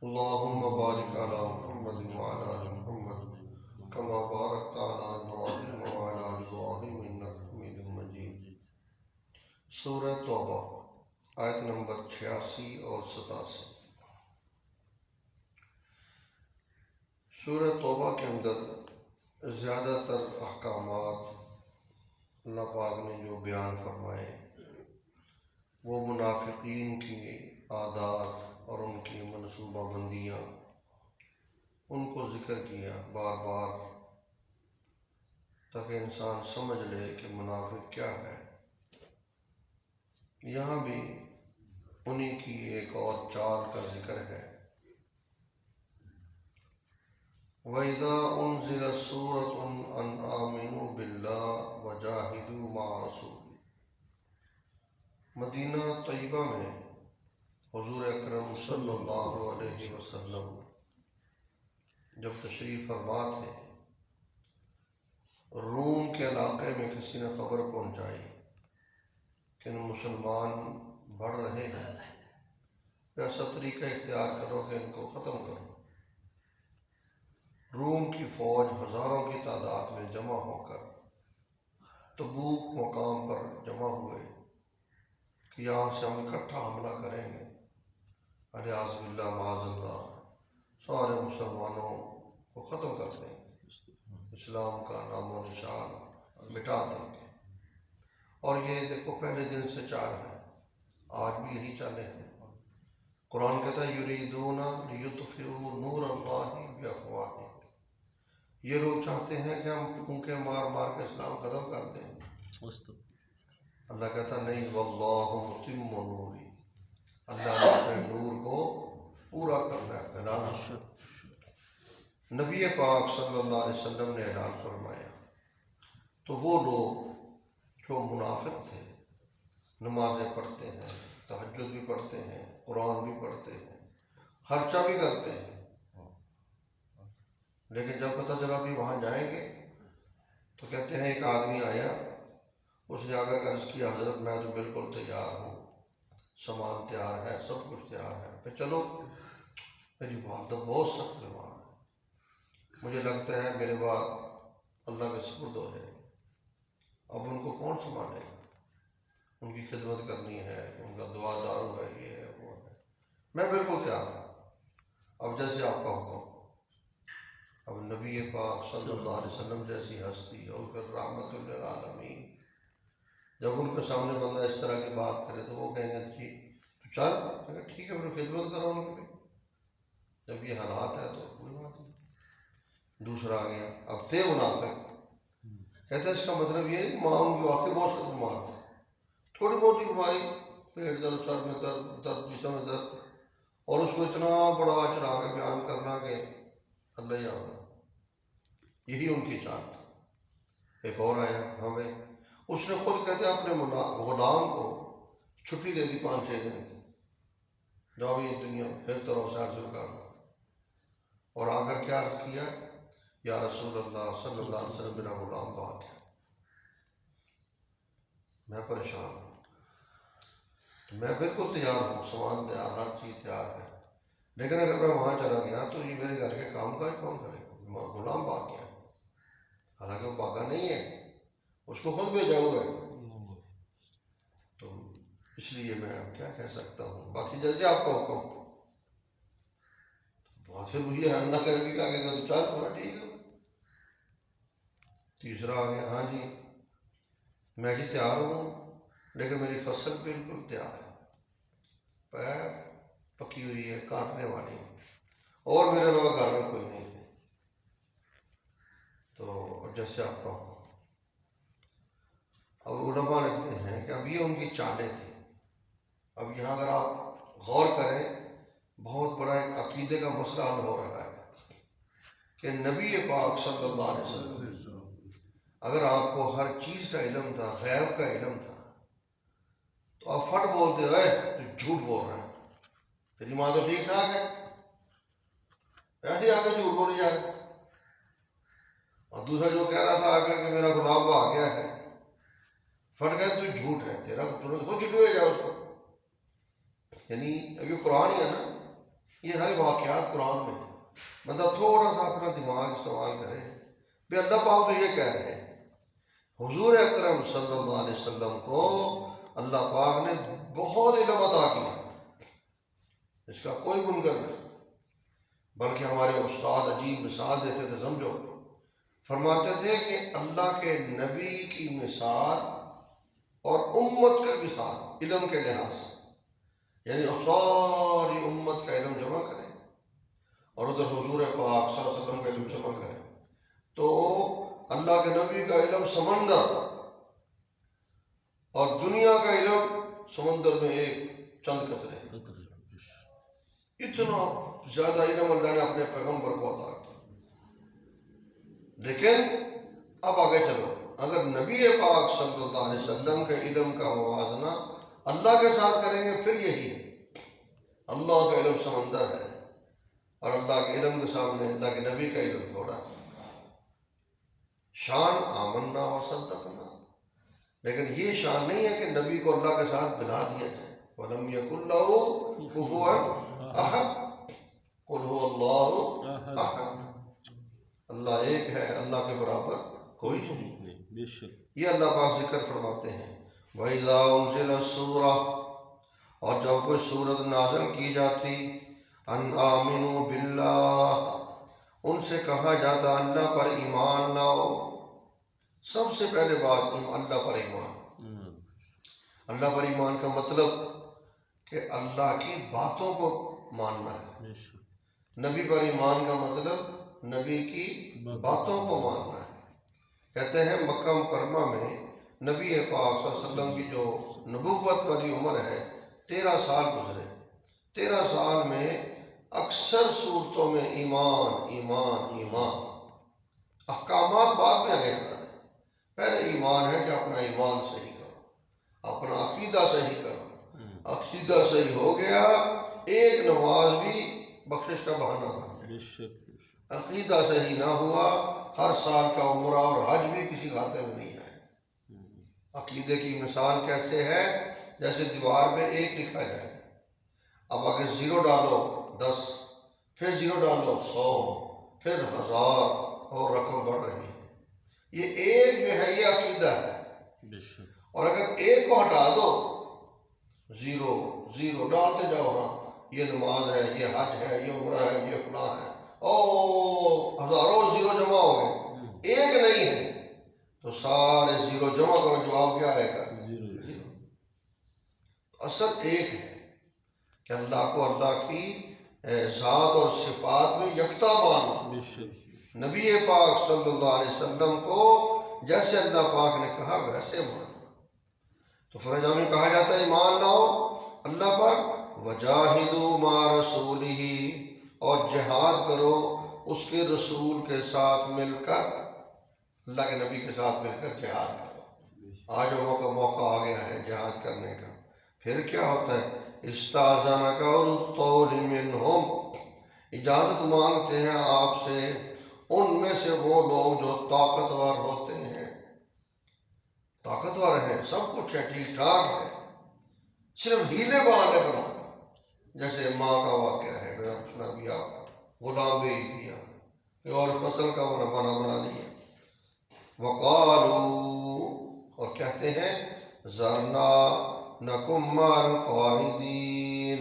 اللهم بارك على محمد وعلى آل محمد كما باركت على إبراهيم وعلى آل إبراهيم إنك حميد مجيد۔ سورہ توبہ آیت نمبر 86 اور 87۔ سورہ توبہ کے اندر زیادہ تر احکامات اللہ پاک نے جو بیان فرمائے وہ منافقین کی عادات اور ان کی منصوبہ بندیاں، ان کو ذکر کیا بار بار تاکہ انسان سمجھ لے کہ منافق کیا ہے۔ یہاں بھی انہی کی ایک اور چال کا ذکر ہے۔ وَإِذَا أُنزِلَتْ سُورَةٌ أَنْ آمِنُوا بِاللَّهِ وَجَاهِدُوا مَعَ رَسُولِهِ۔ مدینہ طیبہ میں حضور اکرم صلی اللہ علیہ وسلم جب تشریف فرما تھے، روم کے علاقے میں کسی نے خبر پہنچائی کہ مسلمان بڑھ رہے ہیں، ایسا طریقہ اختیار کرو کہ ان کو ختم کرو۔ روم کی فوج ہزاروں کی تعداد میں جمع ہو کر تبوک مقام پر جمع ہوئے کہ یہاں سے ہم اکٹھا حملہ کریں گے، الیاذ باللہ معاذ اللہ، سارے مسلمانوں کو ختم کر دیں گے، اسلام کا نام و نشان مٹا دیں گے۔ اور یہ دیکھو پہلے دن سے چال ہے، آج بھی یہی چالیں ہیں۔ قرآن کہتا ہے یریدون لیطفئوا نور اللہ بافواہہم، یہ لوگ چاہتے ہیں کہ ہم پھونکے مار مار کے اسلام ختم کر دیں۔ اللہ کہتا نہیں، واللہ متم نوری، اللہ نے اپنے نور کو پورا کرنا ہے، پھیلانا ہے۔ نبی پاک صلی اللہ علیہ وسلم نے اعلان فرمایا تو وہ لوگ جو منافق تھے، نمازیں پڑھتے ہیں، تہجد بھی پڑھتے ہیں، قرآن بھی پڑھتے ہیں، خرچہ بھی کرتے ہیں، لیکن جب پتہ چلا بھی وہاں جائیں گے تو کہتے ہیں ایک آدمی آیا، اس نے اگر عرض کیا حضرت میں تو بالکل تیار ہوں، سامان تیار ہے، سب کچھ تیار ہے، پھر چلو میری والدہ بہت سخت بیمار ہے، مجھے لگتا ہے میرے بعد اللہ کے سپرد ہو جائے، اب ان کو کون سنبھالے گا، ان کی خدمت کرنی ہے، ان کا دعا دارو ہے، یہ ہے وہ ہے، میں بالکل تیار ہوں، اب جیسے آپ کا حکم۔ اب نبی پاک صلی اللہ علیہ وسلم جیسی ہستی اور پھر رحمت للعالمین، جب ان کے سامنے بندہ اس طرح کی بات کرے تو وہ کہیں گے جی تو چل ٹھیک ہے، پھر خدمت کرو ان کی۔ جب یہ حالات ہے تو کوئی بات نہیں۔ دوسرا آ گیا، اب تھے منافق، کہتے ہیں اس کا مطلب یہ نہیں ماں ان کی واقعی بہت سخت بیمار تھی، تھوڑی بہت ہی بیماری، پیٹ درد، سر میں درد، جسم میں درد، اور اس کو اتنا بڑا چڑھا کے بیان کرنا کہ اللہ ہی آگا، یہی ان کی چال تھی۔ ایک اور آیا ہمیں، اس نے خود کہتے ہیں اپنے غلام کو چھٹی دے دی 5-6 دن کی، جاؤ یہ دنیا پھر طرح سے حاصل کر لو، اور آ کر کیا کیا، یا رسول اللہ صلی اللہ علیہ وسلم میرا غلام بھاگ گیا، میں پریشان ہوں، تو میں بالکل تیار ہوں، سامان تیار، ہر چیز تیار ہے، لیکن اگر میں وہاں چلا گیا تو یہ میرے گھر کے کام کاج کون کرے گا، غلام بھاگ گیا، حالانکہ وہ بھاگا نہیں ہے، اس کو خود بھیجا ہوا ہے، تو اس لیے میں کیا کہہ سکتا ہوں، باقی جیسے آپ کا حکم، وہاں سے مجھے اللہ کر کے کہا کہ تو چل تمہارا ٹھیک ہے۔ تیسرا آ گیا، ہاں جی میں جی تیار ہوں، لیکن میری فصل بالکل تیار ہے، پیر پکی ہوئی ہے، کاٹنے والی ہے، اور میرے علاوہ گھر میں کوئی نہیں ہے، تو جیسے آپ کا ہو۔ اب علماء لکھتے ہیں کہ اب یہ ان کی چالیں تھیں۔ اب یہاں اگر آپ غور کریں، بہت بڑا ایک عقیدے کا مسئلہ حل ہو رہا ہے کہ نبی پاک صلی اللہ علیہ وسلم اگر آپ کو ہر چیز کا علم تھا، غیب کا علم تھا، تو آپ فٹ بولتے ہوئے تو جھوٹ بول رہے ہیں، تیری ماں تو ٹھیک ٹھاک ہے، ایسے ہی آ کے جھوٹ بولی جا رہے۔ اور دوسرا جو کہہ رہا تھا آ کر کہ میرا غلام آ گیا ہے، فٹ گئے تو جھوٹ ہے تیرا، ترنت خود چھٹوے جاؤ اس کو، یعنی ابھی قرآن ہی ہے نا، یہ سارے واقعات قرآن میں ہیں. بندہ تھوڑا سا اپنا دماغ استعمال کرے بھی اللہ پاک تو یہ کہہ رہے ہیں. حضور اکرم صلی اللہ علیہ وسلم کو اللہ پاک نے بہت علم عطا کیا، اس کا کوئی منکر نہیں. بلکہ ہمارے استاد عجیب مثال دیتے تھے، سمجھو، فرماتے تھے کہ اللہ کے نبی کی مثال اور امت کا مثال علم کے لحاظ سے، یعنی ساری امت کا علم جمع کریں اور ادھر حضور پاک صلی اللہ علیہ وسلم کا علم جمع کریں تو اللہ کے نبی کا علم سمندر اور دنیا کا علم سمندر میں ایک چند قطرے. اتنا زیادہ علم اللہ نے اپنے پیغمبر کو عطا کیا. لیکن اب آگے چلو، اگر نبی پاک صلی اللہ علیہ وسلم کے علم کا موازنہ اللہ کے ساتھ کریں گے پھر یہی ہے. اللہ کا علم سمندر ہے اور اللہ کے علم کے سامنے اللہ کے نبی کا علم تھوڑا ہے. شان آمنا و صدقنا، لیکن یہ شان نہیں ہے کہ نبی کو اللہ کے ساتھ ملا دیا جائے. وَلَمْ يَكُنْ لَهُ كُفُوًا أَحَدٌ قُلْ هُوَ اللَّهُ أَحَدٌ. اللہ ایک ہے، اللہ کے برابر کوئی نہیں. یہ اللہ پاک ذکر فرماتے ہیں. وَإِذَا أُنزِلَتْ سُورَةٌ، اور جب کوئی سورت نازل کی جاتی، ان آمنوا باللہ، ان سے کہا جاتا اللہ پر ایمان لاؤ. سب سے پہلے بات اللہ پر ایمان. اللہ پر ایمان کا مطلب کہ اللہ کی باتوں کو ماننا ہے. نبی پر ایمان کا مطلب نبی کی باتوں کو ماننا ہے. کہتے ہیں مکہ مکرمہ میں نبی پاک صلی اللہ علیہ وسلم کی جو نبوت والی عمر ہے 13 سال گزرے. 13 سال میں اکثر صورتوں میں ایمان ایمان ایمان. احکامات بعد میں آئے ہیں، پہلے ایمان ہے کہ اپنا ایمان صحیح کرو، اپنا عقیدہ صحیح کرو. عقیدہ صحیح ہو گیا، ایک نماز بھی بخشش کا بہانہ بن گیا. عقیدہ صحیح نہ ہوا، ہر سال کا عمرہ اور حج بھی کسی کھاتے میں نہیں آئے. عقیدے کی مثال کیسے ہے؟ جیسے دیوار پہ 1 لکھا جائے، اب آگے 0 ڈالو 10، پھر 0 ڈالو 100، پھر 1000 اور رقم بڑھ رہی ہے. یہ ایک جو ہے یہ عقیدہ ہے. اور اگر ایک کو ہٹا دو، 0 0 ڈالتے جاؤ، ہاں یہ نماز ہے، یہ حج ہے، یہ عمرہ ہے، یہ فلاں ہے، ہزاروں 0 جمع ہو گئے، ایک نہیں ہے تو سارے 0 جمع کرو، جواب کیا آئے گا؟ 0. اصل ایک ہے کہ اللہ کو اللہ کی ذات اور صفات میں یکتا مانو. نبی پاک صلی اللہ علیہ وسلم کو جیسے اللہ پاک نے کہا ویسے مانو. تو فرجا میں کہا جاتا ہے ایمان لاؤ اللہ پر. وجاہدوا مع رسولہ، اور جہاد کرو اس کے رسول کے ساتھ مل کر، اللہ کے نبی کے ساتھ مل کر جہاد کرو. آج موقع آ گیا ہے جہاد کرنے کا. پھر کیا ہوتا ہے؟ استاذنک اولو الطول منہم، اجازت مانگتے ہیں آپ سے ان میں سے وہ لوگ جو طاقتور ہوتے ہیں. طاقتور ہیں، سب کچھ ہے، ٹھیک ٹھاک ہے، صرف ہیلے بہانے بنا کر. جیسے ماں کا واقعہ ہے، میں نے سنا بھی، آپ غلام بھی دیا اور فصل کا بنا لیا. وقالوا، اور کہتے ہیں ذرنا نکم مع القاعدین،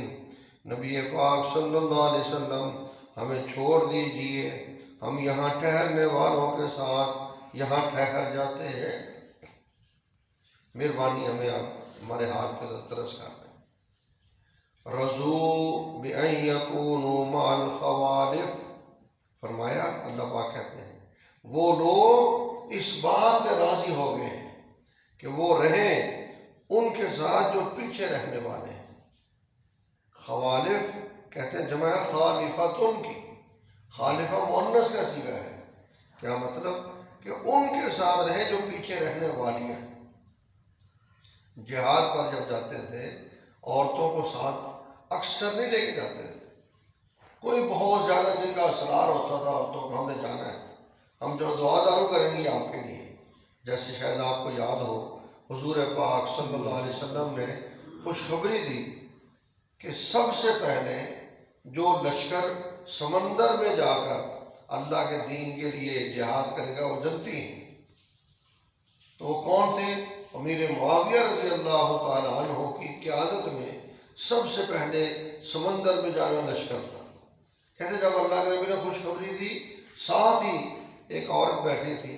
نبی پاک صلی اللہ علیہ وسلم ہمیں چھوڑ دیجئے، ہم یہاں ٹھہرنے والوں کے ساتھ یہاں ٹھہر جاتے ہیں. مہربانی ہمیں آپ ہمارے حال پہ ترس کر دیں. رضوا بأن یکونوا مع الخوالف، فرمایا اللہ پاک کہتے ہیں وہ لوگ اس بات پہ راضی ہو گئے ہیں کہ وہ رہیں ان کے ساتھ جو پیچھے رہنے والے ہیں. خوالف کہتے ہیں جمع خالفتن کی، خالفہ مؤنث کا صیغہ ہے. کیا مطلب؟ کہ ان کے ساتھ رہے جو پیچھے رہنے والی ہیں. جہاد پر جب جاتے تھے عورتوں کو ساتھ اکثر نہیں لے کے جاتے تھے. کوئی بہت زیادہ جن کا اصرار ہوتا تھا عورتوں کو ہم نے جانا ہے، ہم جو دعا دارو کریں گے آپ کے لیے. جیسے شاید آپ کو یاد ہو حضور پاک صلی اللہ علیہ وسلم نے خوشخبری دی کہ سب سے پہلے جو لشکر سمندر میں جا کر اللہ کے دین کے لیے جہاد کرے گا وہ جنتی ہیں۔ تو وہ کون تھے؟ امیر معاویہ رضی اللہ تعالیٰ عنہ کی قیادت میں سب سے پہلے سمندر میں جانا لشکر تھا۔ کہتے جب اللہ کے نبی نے خوشخبری دی، ساتھ ہی ایک عورت بیٹھی تھی،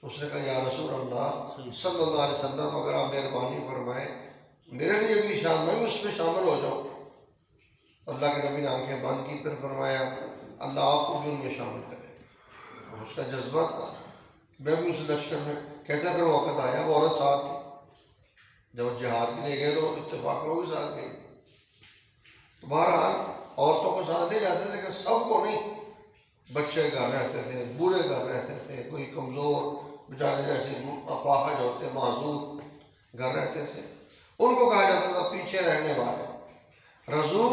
اس نے کہا یا رسول اللہ صلی اللہ علیہ وسلم اگر آپ مہربانی فرمائیں میرے لیے بھی میں بھی اس میں شامل ہو جاؤں۔ اللہ کے نبی نے آنکھیں بند کی، پھر فرمایا اللہ آپ کو بھی ان میں شامل کرے۔ اور اس کا جذبہ تھا میں بھی اس لشکر میں۔ کہتے پھر وقت آیا وہ عورت ساتھ تھی، جب جہاد کے لیے گئے تو اتفاق وہ بھی ساتھ گئی۔ تو بہرحال عورتوں کو ساتھ لے جاتے تھے لیکن سب کو نہیں، بچے گھر رہتے تھے، بوڑھے گھر رہتے تھے، کوئی کمزور بیچارے جیسے اپاہج ہوتے معذور گھر رہتے تھے، ان کو کہا جاتا تھا پیچھے رہنے والے۔ رضو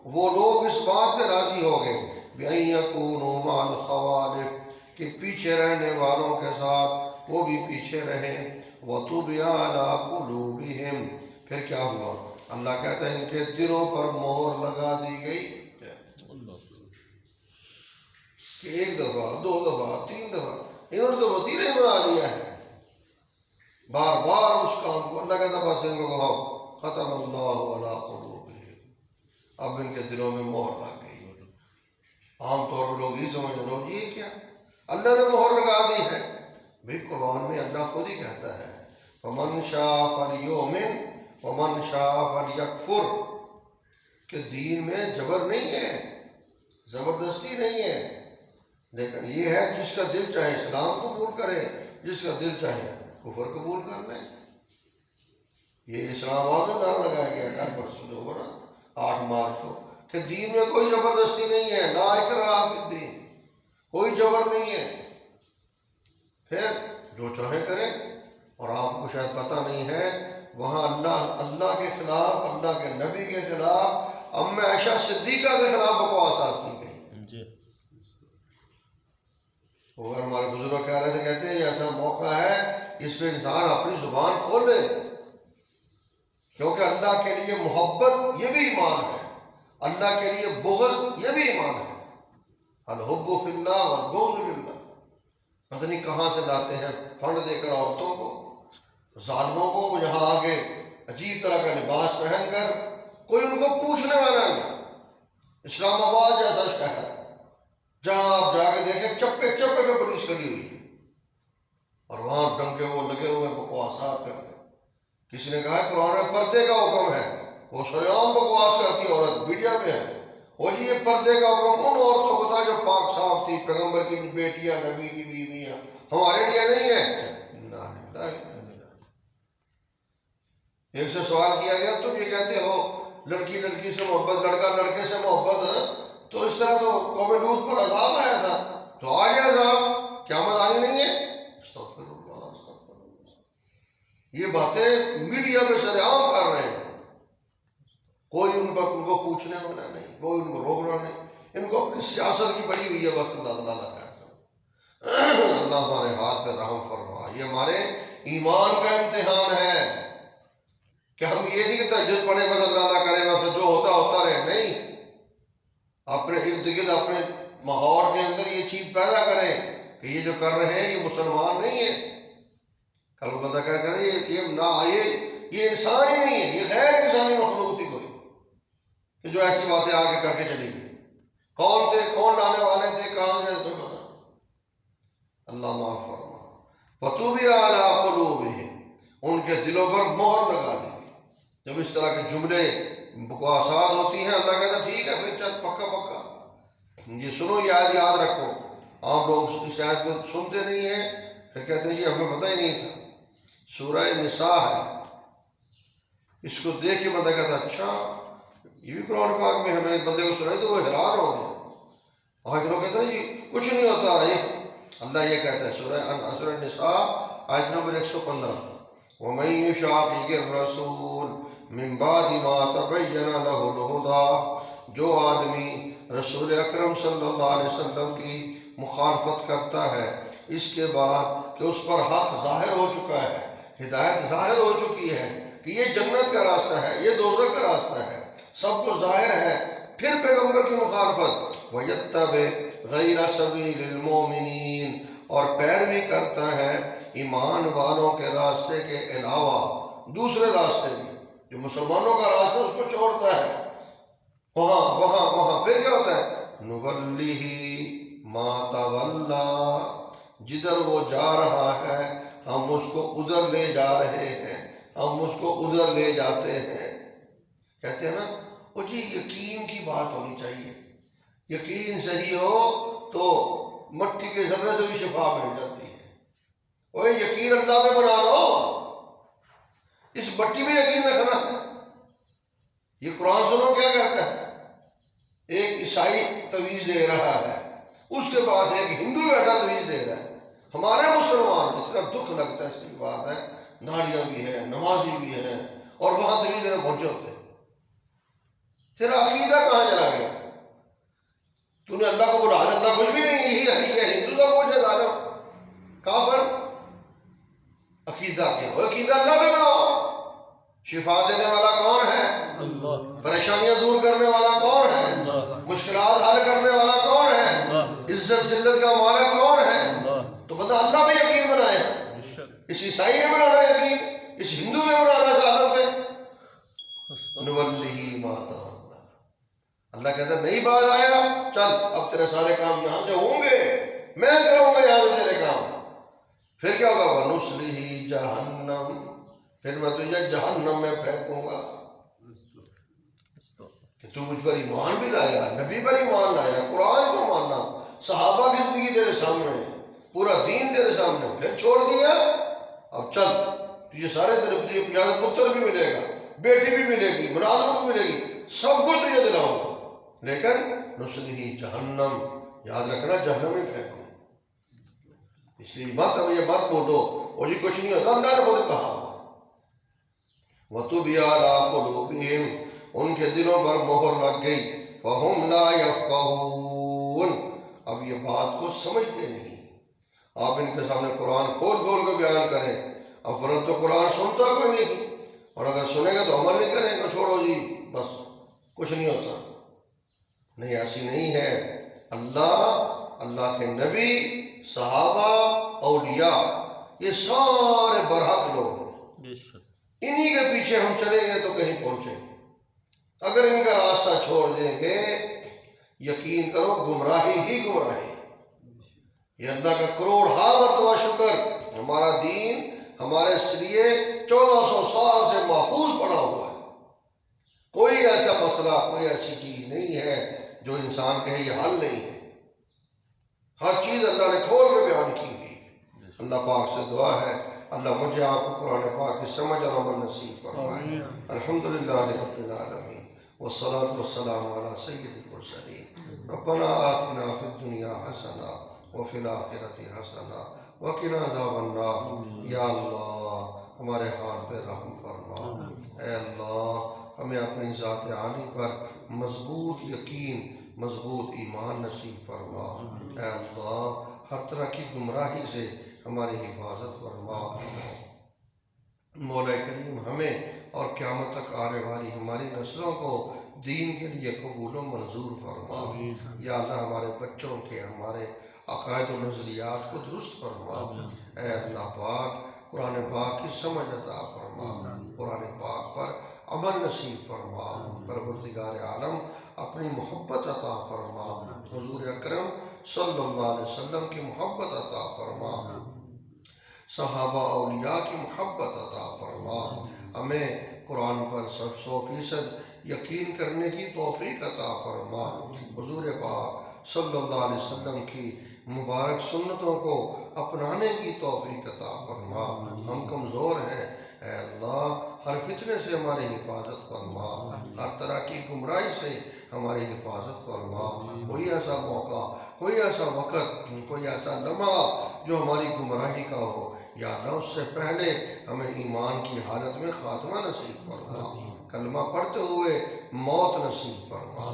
وہ لوگ اس بات پہ راضی ہو گئے بِأَن يَكُونُوا مَعَ الْخَوَالِفِ کہ پیچھے رہنے والوں کے ساتھ وہ بھی پیچھے رہیں۔ وَطُبِعَ عَلَىٰ قُلُوبِهِمْ پھر کیا ہوا؟ اللہ کہتا ہے ان کے دلوں پر مہر لگا دی گئی کہ ایک دفعہ، دو دفعہ، تین دفعہ انہوں نے تو وتیرہ بنا لیا ہے، بار بار اس کام کو۔ اللہ کہتا بس ان کو کہو ختم اللہ علی قلوبہم، اب ان کے دلوں میں مہر لگ گئی۔ عام طور پر لوگ یہ سمجھ لوگ یہ کیا اللہ نے مہر لگا دی ہے؟ بھئی قرآن میں اللہ خود ہی کہتا ہے فَمَنْ شَاءَ فَلْيُؤْمِنْ وَمَنْ شَاءَ فَلْيَكْفُرْ کہ دین میں جبر نہیں ہے، زبردستی نہیں ہے، لیکن یہ ہے جس کا دل چاہے اسلام قبول کرے، جس کا دل چاہے کفر قبول کر لیں۔ یہ اسلام آباد میں نعرہ لگایا گیا تھا پرسوں جو ہوا نا 8 مارچ کو کہ دین میں کوئی زبردستی نہیں ہے، لا اکراہ فی الدین، کوئی جبر نہیں ہے، پھر جو چاہے کریں۔ اور آپ کو شاید پتہ نہیں ہے وہاں اللہ کے خلاف، اللہ کے نبی کے خلاف، ام عائشہ صدیقہ کے خلاف بکواسات کی گئی۔ اگر ہمارے بزرگ کہہ رہے تھے، کہتے ہیں یہ ایسا موقع ہے اس پہ انسان اپنی زبان کھولے، کیونکہ اللہ کے لیے محبت یہ بھی ایمان ہے، اللہ کے لیے بغض یہ بھی ایمان ہے۔ الحب فی اللہ والبغض فی اللہ۔ پتہ نہیں کہاں سے لاتے ہیں فنڈ دے کر عورتوں کو، ظالموں کو، یہاں آگے عجیب طرح کا لباس پہن کر، کوئی ان کو پوچھنے والا نہیں۔ اسلام آباد جیسا شہر جہاں آپ جا کے دیکھیں چپے چپے پہ پولیس کھڑی ہوئی ہے اور وہاں ڈنکے وہ لگے ہوئے بکواسات کر رہے۔ کسی نے کہا قرآن میں پردے کا حکم ہے، وہ سریعام بکواس کرتی عورت میڈیا میں ہے، وہ جی یہ پردے کا حکم ان عورتوں کو تھا جو پاک صاف تھی، پیغمبر کی بیٹیاں، نبی کی بیویاں، ہمارے لیے نہیں ہے۔ ایک سے سوال کیا گیا تم یہ کہتے ہو لڑکی لڑکی سے محبت، لڑکا لڑکے سے محبت، تو اس طرح تو قوم لوط پر عذاب آیا تھا، تو آ گیا عذاب، قیامت آنی نہیں ہے۔ استغفر اللہ، استغفر اللہ۔ یہ باتیں میڈیا میں سر عام کر رہے ہیں، کوئی ان کو پوچھنے والا نہیں، کوئی ان کو روکنا نہیں، ان کو اپنی سیاست کی پڑی ہوئی ہے بس۔ اللہ تعالیٰ کا اللہ ہمارے ہاتھ پہ رحم فرما۔ یہ ہمارے ایمان کا امتحان ہے کہ ہم یہ نہیں کہ تہجد پڑھیں بس اللہ نہ کرے بس جو ہوتا ہوتا رہے، نہیں، اپنے ارد گرد اپنے ماحول کے اندر یہ چیز پیدا کریں کہ یہ جو کر رہے ہیں یہ مسلمان نہیں ہے۔ کل بندہ کہتا ہے یہ انسان ہی نہیں ہے، یہ غیر انسانی مخلوق تھی کوئی کہ جو ایسی باتیں آگے کر کے چلی گئی۔ کون تھے، کون لانے والے تھے، کہاں سے تو پتا۔ اللہ معاف فرما۔ وَطُبِعَ عَلَىٰ قُلُوبِهِمْ ان کے دلوں پر مہر لگا دی۔ جب اس طرح کے جملے بکواسات ہوتی ہیں اللہ کہتا ٹھیک ہے پھر چل پکا پکا یہ سنو، یہ آیت یاد رکھو۔ عام لوگ اس آیت کو سنتے نہیں ہیں، پھر کہتے ہیں یہ ہمیں پتہ ہی نہیں تھا۔ سورہ نساء ہے، اس کو دیکھ کے بندہ کہتا اچھا یہ بھی قرآن پاک میں ہمیں بندے کو سنائی تو وہ حیران ہو گئے۔ اور لوگ کہتے ہیں جی کچھ نہیں ہوتا، یہ اللہ یہ کہتا ہے سورہ نساء آیت نمبر 115 وَمَن يُشَاقِقِ الرَّسُولَ مِن بَعْدِ مَا تَبَيَّنَ لَهُ الْهُدَىٰ جو آدمی رسول اکرم صلی اللہ علیہ وسلم کی مخالفت کرتا ہے اس کے بعد کہ اس پر حق ظاہر ہو چکا ہے، ہدایت ظاہر ہو چکی ہے کہ یہ جنت کا راستہ ہے، یہ دوزخ کا راستہ ہے، سب کو ظاہر ہے، پھر پیغمبر کی معرفت وَيَتَّبِعْ غَيْرَ سَبِيلِ الْمُؤْمِنِينَ، اور پیروی کرتا ہے ایمان والوں کے راستے کے علاوہ دوسرے راستے بھی، جو مسلمانوں کا راستہ اس کو چھوڑتا ہے، وہاں پھر کیا ہوتا ہے؟ نُوَلِّهِ مَا تَوَلَّى، جدھر وہ جا رہا ہے ہم اس کو ادھر لے جا رہے ہیں، ہم اس کو ادھر لے جاتے ہیں۔ کہتے ہیں نا وہ جی یقین کی بات ہونی چاہیے، یقین صحیح ہو تو مٹی کے ذرے سے بھی شفا مل جاتی ہے۔ اوے یقین اللہ پہ بنا لو، اس مٹی میں یقین رکھنا ہے۔ یہ قرآن سنو کیا کہتا ہے، ایک عیسائی تویز دے رہا ہے، اس کے بعد ایک ہندو بیٹا تویز دے رہا ہے۔ ہمارے مسلمان اتنا دکھ لگتا ہے اس کی بات ہے، داڑیاں بھی ہیں، نمازی بھی ہیں، اور وہاں تویز دینے پہنچے ہوتے ہیں۔ تیرا عقیدہ کہاں چلا گیا؟ تو نے اللہ کو بلا دیا، اللہ کچھ بھی نہیں، یہی ہے ہندو کا بوجھ ہے ظالم کافر۔ عقیدہ کیا ہو؟ عقیدہ اللہ پہ بناؤ۔ شفا دینے والا کون ہے؟ اللہ۔ پریشانیاں دور کرنے والا کون ہے؟ اللہ۔ مشکلات حل کرنے والا کون ہے؟ اللہ۔ عزت ذلت کا مالک کون ہے؟ اللہ۔ تو بندہ اللہ پہ یقین بنائے۔ اس عیسائی نے بنانا یقین، اس ہندو نے بنانا ظالم پہ۔ نُوَلِّهِ مَا تَوَلَّى، اللہ کہتا ہے نہیں باز آیا، چل اب تیرے سارے کام یہاں سے ہوں گے، میں کروں گا یہاں سے تیرے کام۔ پھر کیا ہوگا؟ وَنُصْلِهِ جَهَنَّمَ، پھر میں تجھے جہنم میں پھینکوں گا۔ کہ تو مجھ پر ایمان بھی لایا، نبی پر ایمان لایا، قرآن کو ماننا، صحابہ کی زندگی تیرے سامنے، پورا دین تیرے سامنے، پھر چھوڑ دیا۔ اب چل تجھے سارے تیرے یہاں پتر بھی ملے گا، بیٹی بھی ملے گی، ملازمت بھی ملے گی، سب کچھ تجھے دلاؤں گا، لیکن نصلہ جہنم، یاد رکھنا جہنم میں پھینکوں۔ اس لیے مت اب یہ مت بولو اور یہ کچھ نہیں ہوتا، اللہ نے خود کہا۔ وَطُبِعَ عَلَىٰ قُلُوبِهِمْ، ان کے دلوں پر مہر لگ گئی، فَهُمْ لَا يَفْقَهُونَ، اب یہ بات کو سمجھتے نہیں۔ آپ ان کے سامنے قرآن کھول کھول کے بیان کریں، افراد تو قرآن سنتا کوئی نہیں، اور اگر سنے گا تو عمل نہیں کریں گے، چھوڑو جی بس کچھ نہیں ہوتا۔ نہیں، ایسی نہیں ہے۔ اللہ کے نبی، صحابہ، اولیاء، یہ سارے برحق لوگ ہیں، انہی کے پیچھے ہم چلیں گے تو کہیں پہنچیں گے۔ اگر ان کا راستہ چھوڑ دیں گے، یقین کرو گمراہی ہی گمراہی۔ یہ اللہ کا کروڑہا مرتبہ شکر، ہمارا دین ہمارے لیے 1400 سال سے محفوظ پڑا ہوا ہے۔ کوئی ایسا مسئلہ، کوئی ایسی چیز نہیں ہے جو انسان کہے یہ حل نہیں ہے۔ ہر چیز اللہ نے کھول کے بیان کی ہے۔ اللہ پاک سے دعا ہے اللہ مجھے آپ کو قرآن پاک کی سمجھ اور عمل نصیب فرمائے۔ الحمدللہ رب العالمین، والصلاة والسلام علی سید المرسلین۔ ربنا آتنا فی الدنیا حسنہ وفی الآخرۃ حسنہ وقنا عذاب النار۔ یا اللہ ہمارے حال پہ رحم فرما۔ اے اللہ ہمیں اپنی ذات عالی پر مضبوط یقین، مضبوط ایمان نصیب فرما۔ اے اللہ ہر طرح کی گمراہی سے ہماری حفاظت فرما۔ مولا کریم ہمیں اور قیامت تک آنے والی ہماری نسلوں کو دین کے لیے قبول و منظور فرما۔ یا اللہ ہمارے بچوں کے، ہمارے عقائد و نظریات کو درست فرما۔ اے اللہ پاک قرآن پاک کی سمجھ عطا فرما، قرآن پاک پر عمل نصیب فرما۔ پروردگار عالم اپنی محبت عطا فرما، حضور اکرم صلی اللہ علیہ وسلم کی محبت عطا فرما، صحابہ اولیاء کی محبت عطا فرما۔ ہمیں قرآن پر 100% یقین کرنے کی توفیق عطا فرما۔ حضور پاک صلی اللہ علیہ وسلم کی مبارک سنتوں کو اپنانے کی توفیق عطا فرما۔ ہم کمزور ہیں، اے اللہ ہر فتنے سے ہماری حفاظت فرما، ہر طرح کی گمراہی سے ہماری حفاظت فرما۔ کوئی ایسا موقع، کوئی ایسا وقت، کوئی ایسا لمحہ جو ہماری گمراہی کا ہو، یا اللہ اس سے پہلے ہمیں ایمان کی حالت میں خاتمہ نصیب فرما، کلمہ پڑھتے ہوئے موت نصیب فرما۔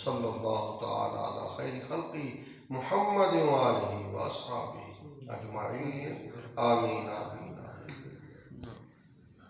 صلی اللہ تعالی علی خیر خلقی محمد و آلہ و اصحابہ اجمعین، آمین آمین۔